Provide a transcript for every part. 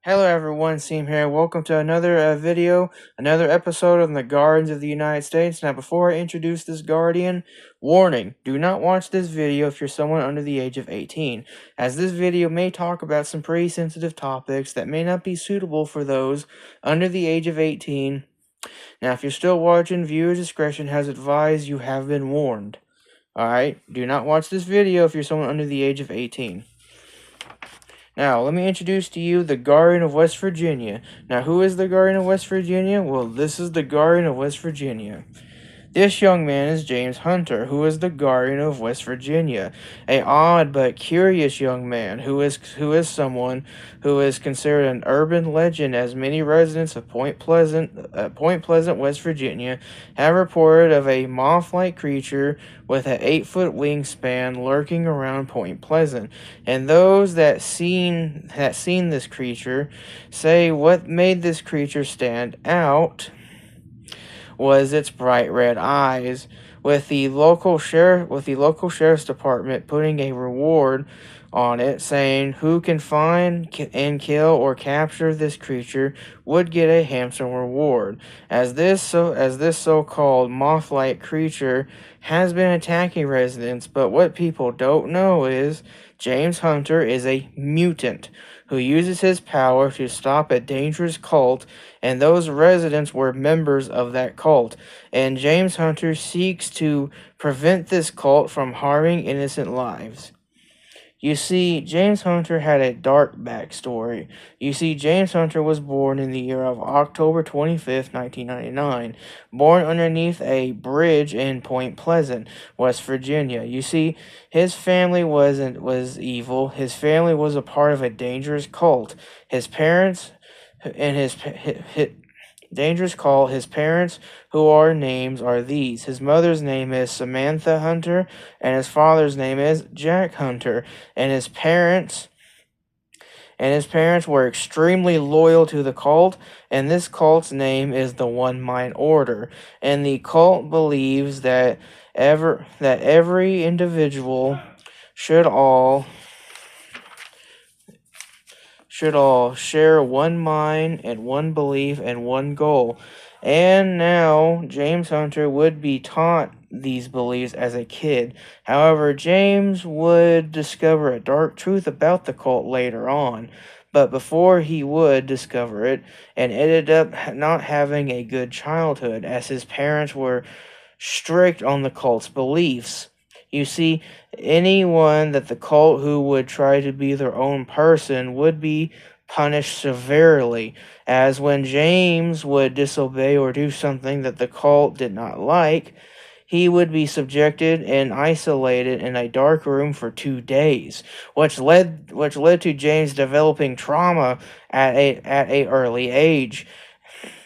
Hello everyone, Seam here. Welcome to another video, another episode on the Guardians of the United States. Now before I introduce this Guardian, warning, do not watch this video if you're someone under the age of 18, as this video may talk about some pretty sensitive topics that may not be suitable for those under the age of 18. Now if you're still watching, viewer discretion has advised, you have been warned. Alright, do not watch this video if you're someone under the age of 18. Now, let me introduce to you the Guardian of West Virginia. Now, who is the Guardian of West Virginia? Well, this is the Guardian of West Virginia. This young man is James Hunter, who is the Guardian of West Virginia, a odd but curious young man who is someone who is considered an urban legend, as many residents of Point Pleasant, West Virginia, have reported of a moth-like creature with an 8-foot wingspan lurking around Point Pleasant. And those that seen this creature say what made this creature stand out was its bright red eyes, with the local sheriff's department putting a reward on it, saying who can find and kill or capture this creature would get a handsome reward. As this so-called moth-like creature has been attacking residents, but what people don't know is James Hunter is a mutant who uses his power to stop a dangerous cult, and those residents were members of that cult. And James Hunter seeks to prevent this cult from harming innocent lives. You see, James Hunter had a dark backstory. You see, James Hunter was born in the year of October 25th, 1999, born underneath a bridge in Point Pleasant, West Virginia. You see, his family was evil. His family was a part of a dangerous cult. His parents and his who are names are these. His mother's name is Samantha Hunter, and his father's name is Jack Hunter, and his parents were extremely loyal to the cult, and this cult's name is the One Mind Order. And the cult believes that every individual should all share one mind and one belief and one goal. And now James Hunter would be taught these beliefs as a kid. However, James would discover a dark truth about the cult later on. But before he would discover it, and ended up not having a good childhood, as his parents were strict on the cult's beliefs. You see, anyone that the cult who would try to be their own person would be punished severely, as when James would disobey or do something that the cult did not like, he would be subjected and isolated in a dark room for 2 days, which led to James developing trauma at an early age.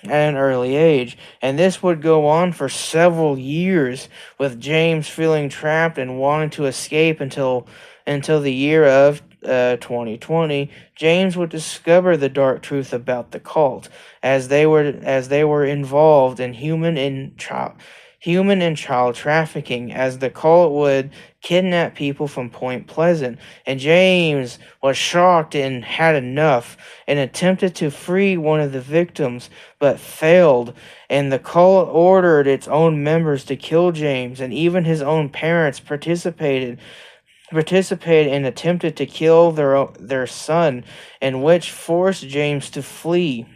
And this would go on for several years, with James feeling trapped and wanting to escape until the year of 2020. James would discover the dark truth about the cult, as they were involved in human and child trafficking, as the cult would kidnap people from Point Pleasant. And James was shocked and had enough, and attempted to free one of the victims, but failed. And the cult ordered its own members to kill James, and even his own parents participated and attempted to kill their son, and which forced James to flee.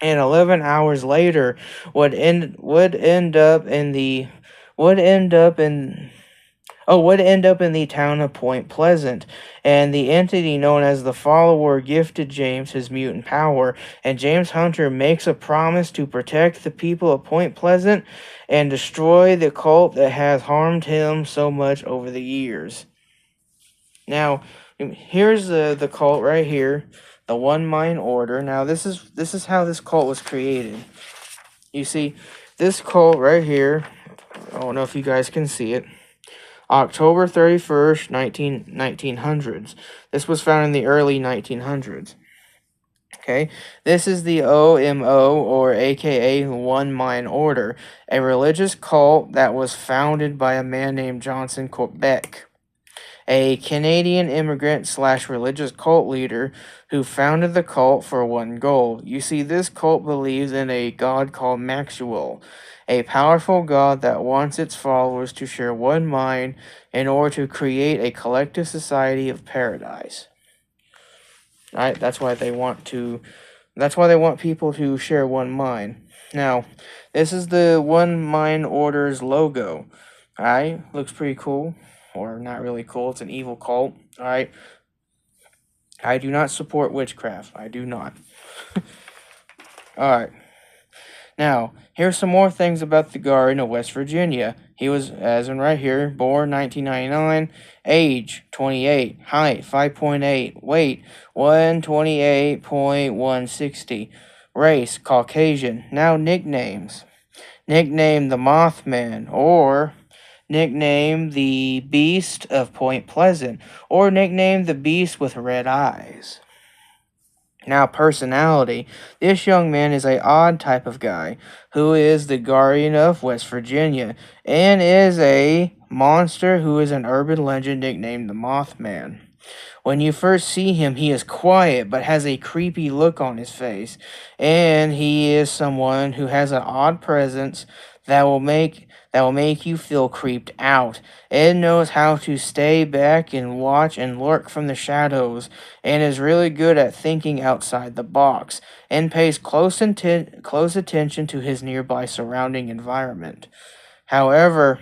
And 11 hours later would end up in the town of Point Pleasant, and the entity known as the Follower gifted James his mutant power, and James Hunter makes a promise to protect the people of Point Pleasant and destroy the cult that has harmed him so much over the years. Now, here's the cult right here, the One Mind Order. Now, this is how this cult was created. You see, this cult right here, I don't know if you guys can see it, October 31st, 1900s. This was found in the early 1900s. Okay, this is the OMO, or AKA One Mind Order, a religious cult that was founded by a man named Johnson Quebec. a Canadian immigrant slash religious cult leader who founded the cult for one goal. You see, this cult believes in a god called Maxwell, a powerful god that wants its followers to share one mind in order to create a collective society of paradise. Right? That's why they want people to share one mind. Now, this is the One Mind Order's logo. Alright? Looks pretty cool. Or not really cool. It's an evil cult. Alright? I do not support witchcraft. I do not. Alright. Now, here's some more things about the Guardian of West Virginia. He was, as in right here, born 1999, age 28, height 5.8, weight 128.160, race Caucasian. Now nicknames. Nickname the Mothman, or nickname the Beast of Point Pleasant, or nickname the Beast with Red Eyes. Now, personality. This young man is a odd type of guy who is the guardian of West Virginia and is a monster who is an urban legend nicknamed the Mothman. When you first see him, he is quiet but has a creepy look on his face, and he is someone who has an odd presence that will make you feel creeped out. Ed knows how to stay back and watch and lurk from the shadows, and is really good at thinking outside the box, and pays close attention to his nearby surrounding environment. However,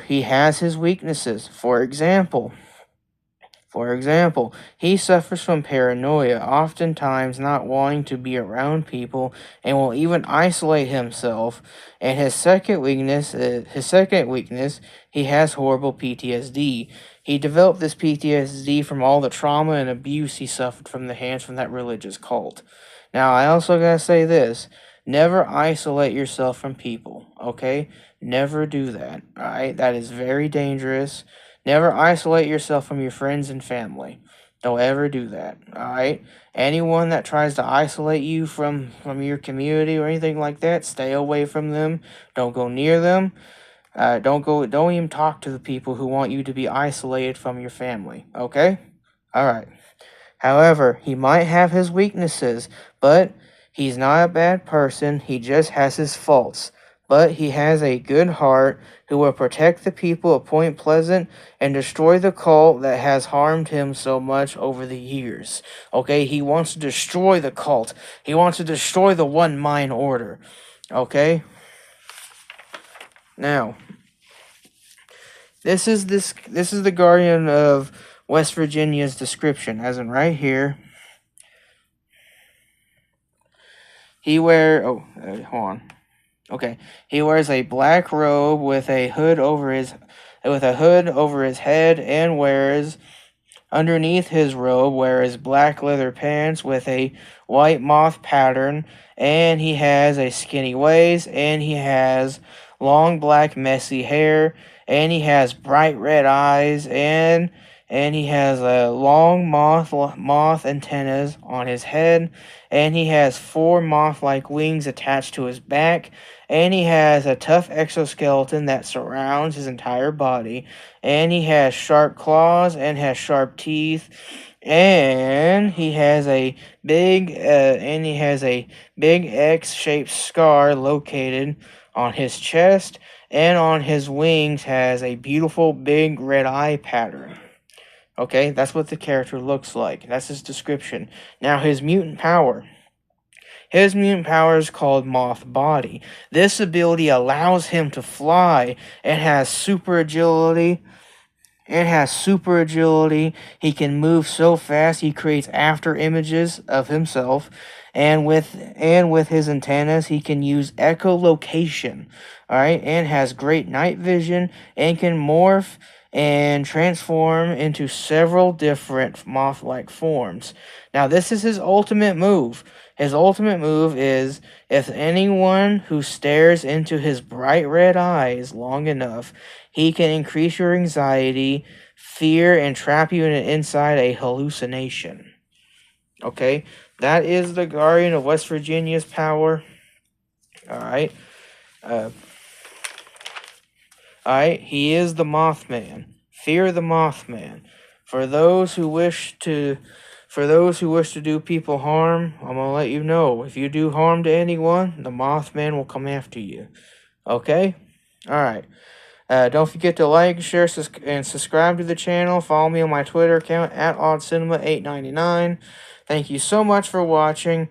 he has his weaknesses. For example, he suffers from paranoia, oftentimes not wanting to be around people, and will even isolate himself. And his second weakness, he has horrible PTSD. He developed this PTSD from all the trauma and abuse he suffered from the hands from that religious cult. Now, I also gotta say this: never isolate yourself from people. Okay, never do that. All right, that is very dangerous. Never isolate yourself from your friends and family. Don't ever do that. Alright? Anyone that tries to isolate you from your community or anything like that, stay away from them. Don't go near them. Don't even talk to the people who want you to be isolated from your family. Okay? Alright. However, he might have his weaknesses, but he's not a bad person. He just has his faults. But he has a good heart who will protect the people of Point Pleasant and destroy the cult that has harmed him so much over the years. Okay, he wants to destroy the cult. He wants to destroy the One Mind Order. Okay? Now, this is the Guardian of West Virginia's description, as in right here. Hold on. Okay, he wears a black robe with a hood over his head, and wears underneath his robe wears black leather pants with a white moth pattern, and he has a skinny waist, and he has long black messy hair, and he has bright red eyes, and he has a long moth antennas on his head, and he has 4 moth-like wings attached to his back, and he has a tough exoskeleton that surrounds his entire body, and he has sharp claws and has sharp teeth, and he has a big X-shaped scar located on his chest, and on his wings has a beautiful big red eye pattern. Okay, that's what the character looks like. That's his description. Now, his mutant power. His mutant power is called Moth Body. This ability allows him to fly and has super agility. He can move so fast he creates after images of himself, and with his antennas he can use echolocation. All right, and has great night vision and can morph and transform into several different moth-like forms. Now, this is his ultimate move. His ultimate move is, if anyone who stares into his bright red eyes long enough, he can increase your anxiety, fear, and trap you inside a hallucination. Okay? That is the Guardian of West Virginia's power. Alright? Alright, he is the Mothman. Fear the Mothman. For those who wish to do people harm, I'm gonna let you know. If you do harm to anyone, the Mothman will come after you. Okay? Alright. Don't forget to like, share, and subscribe to the channel. Follow me on my Twitter account at oddcinema899. Thank you so much for watching.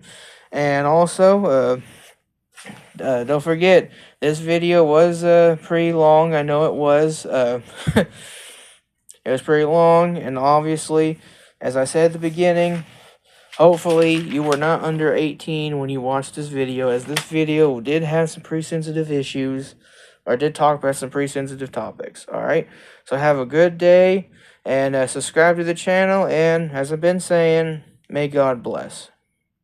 And also, don't forget, this video was pretty long. I know it was. It was pretty long, and obviously, as I said at the beginning, hopefully you were not under 18 when you watched this video, as this video did have some pretty sensitive issues, or did talk about some pretty sensitive topics. Alright, so have a good day, and subscribe to the channel, and as I've been saying, may God bless.